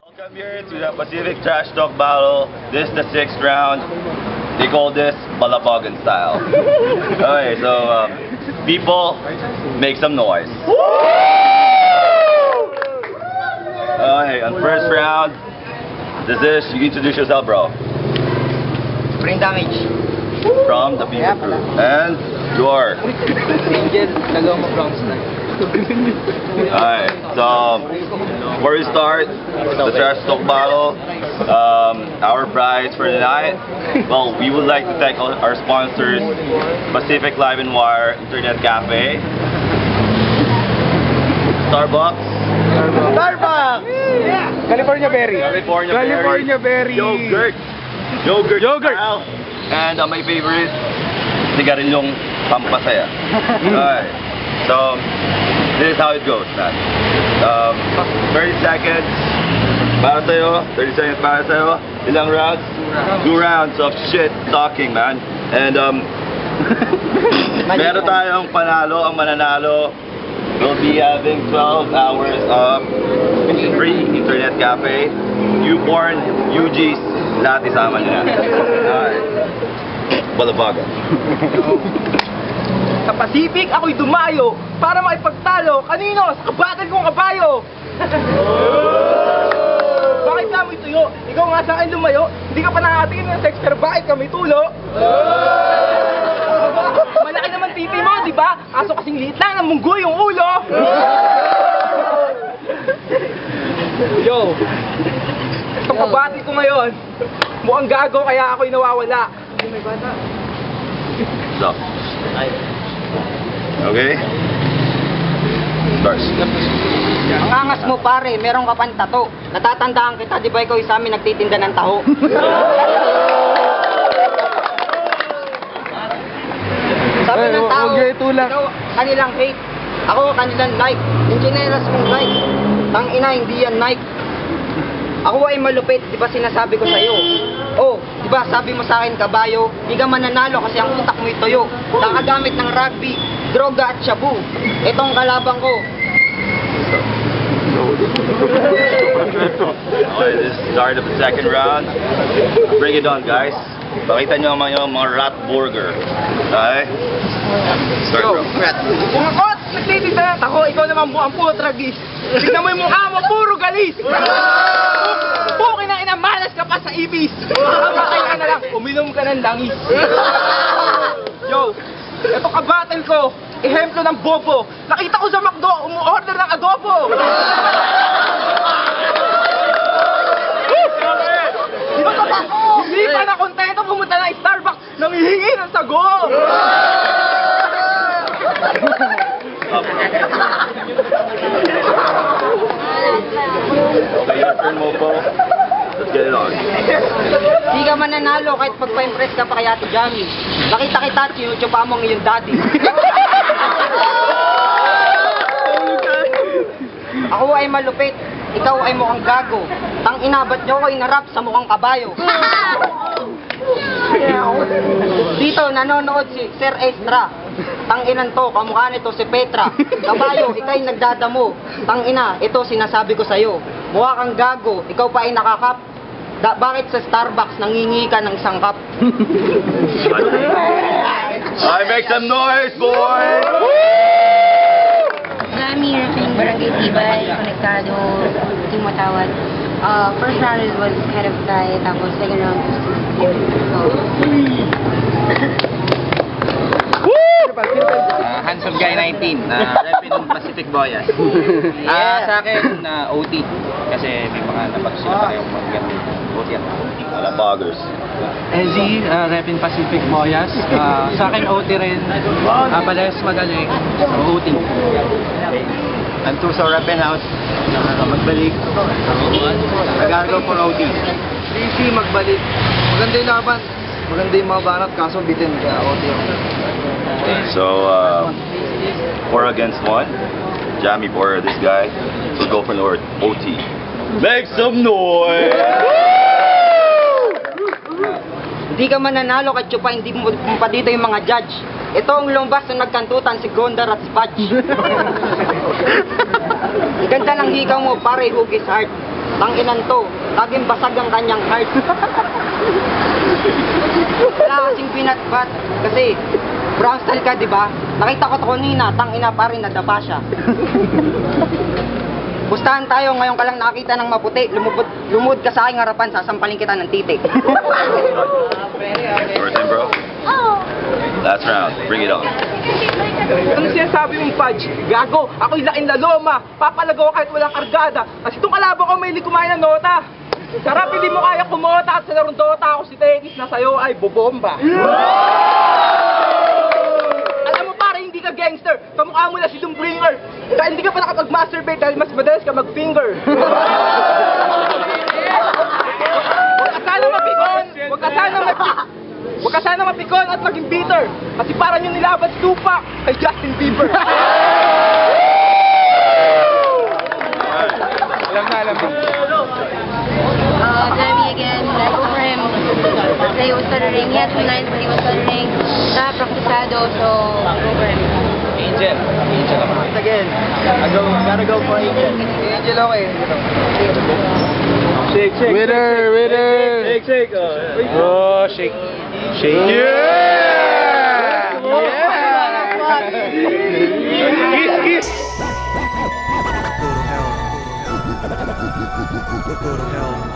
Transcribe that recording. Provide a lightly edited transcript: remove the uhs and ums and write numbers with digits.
Welcome here to the Pacific Trash Talk Battle. This is the 6th round. They call this Balabagan style. Okay, so people, make some noise. Okay, on first round, this is, you introduce yourself, bro. Brain damage. From the people crew. And your. Angel, Nagoma Brown style. Alright, so before we start the trash talk battle, our prize for the night, well, we would like to thank our sponsors, Pacific Live and Wire Internet Cafe, Starbucks, California Berry. California Berry, Yogurt style, and my favorite, sigarilyong pampasaya. Alright, so this is how it goes, man. 30 seconds para sa'yo, 30 seconds para sa'yo. Ilang rounds? 2 rounds of shit talking, man. And meron tayong panalo, ang mananalo will be having 12 hours of free internet cafe. Newborn, UGs, lahat isama niya. Alright. Balabagan. Sa Pacific, ako'y dumayo para makipagtalo. Kanino? Sa kabatal kong kabayo! Bakit ka mo ituyo? Ikaw nga sa akin lumayo, hindi ka pa nakatingin ng sex, pero bakit ka may tulo? Malaki naman titi mo, di ba? Kaso kasing liit lang ng munggo yung ulo! Yo! Itong kabatal ko ngayon, mukhang gago kaya ako'y nawawala. So. Okay? Stars. Ang angas mo pare, meron ka pang tato. Natatandaan kita, di ba ikaw isa amin nagtitinda ng taho? Sabi ng tao, ikaw kanilang hate, ako kanilang like. Engineers mong like. Tangina, hindi yan Nike. Ako ay malupit, di ba sinasabi ko sa'yo? Oh, di ba sabi mo sa akin kabayo, di ka mananalo kasi ang utak mo itoyo. Nakagamit ng rugby, droga at shabu. Itong kalabang ko. Okay, this is the start of the second round. Bring it on, guys. Pakita nyo ang mga rat burger. Okay? Start, bro. Umakot! Nagtitinda ng taho, ikaw naman buang puro tragis. Tignan mo yung mukha mo, puro galis! Pukin na inamalas ka pa sa ibis! Kamatay ka na lang, uminom ka ng langis. Yo, ito kabatal ko, ehemplo ng bobo. Nakita ko sa McDo, umu-order ng adobo! Hindi pa na kontento pumunta ng Starbucks, nangihingi ng sago! Okay, your turn, Mopo. Let's get it on. Di ka mananalo kahit pagpa-impress ka pa kay Ate Jamie. Nakita kita, sinutupa mo ang iyong daddy. Ako ay malupit, ikaw ay mukhang gago. Tangina, ba't niyo ako inarap sa mukhang kabayo? Dito nanonood si Sir Estra. Tanginan to, kamukha nito si Petra. Kabayo, ikaw'y nagdadamo. Tangina, ito sinasabi ko sa'yo. Mukha kang gago, ikaw pa ay nakakap. Bakit sa Starbucks nangingi ka ng isang cup? I make some noise, boys! Kami, Rafing Barangay Tibay, Konektado, Team Matawad. First round it was kind of tight, tapos second round was Handsome Guy 19, Repin Pacific Boyas. Sa akin, OT. Kasi may mga napag sila parehong mag-gamit. OT yan. Balabaggers. LZ, Repin Pacific Boyas. Sa akin, OT rin. Parehas magaling. OT. And to sa Repin House, magbalik. Nag-go for OT. Easy magbalik. Maganda yung laban. Maganda yung mga banat, kaso bitin kaya OT ako. So, 4 against 1. Jamie for this guy. So go for Lord OT. Make some noise! Hindi ka mananalo kahit pa hindi mo pa dito yung mga judge. Ito ang lumbas na nagkantutan si Gondar at Spudge. Ganda ng hikaw mo, pare, hugis heart. Tanginan to, laging basag ang kanyang heart. Wala kasing pinatpat, kasi brown style ka, di ba? Nakita ko to kanina, tangina pare, nadapa siya. Pustahan tayo, ngayon ka lang nakakita ng maputi. Lumud ka sa aking harapan, sasampalin kita ng titik. First in, bro. Last round. Bring it on. Ano sinasabi mong Fudge? Gago, ako'y laking laloma. Papalagaw kahit walang kargada. Kasi itong kalaban ko may kumain ng nota. Sarap, hindi mo kaya kumota at sa larong Dota ako si Tennis na sa'yo ay bobomba. Alam mo pare, hindi ka gangster. Kamukha mo na si Doombringer. Kaya hindi ka pa nakapag-masturbate dahil mas madalas ka mag-finger. Huwag ka sana mapikon at maging bitter. Kasi parang yung nilaban si Tupac kay Justin Bieber. Alam mo. Jeremy again, I go for him. He was stuttering. He had 2 lines, but he was stuttering. Napraktisado, so I go for him. Angel. Angel ako. Again, gotta go for Angel. Angel, okay. Shake, shake. Winner, winner. Shake, shake. Oh, shake. Shake. Yeah! Yeah! Kiss, kiss. Go to hell.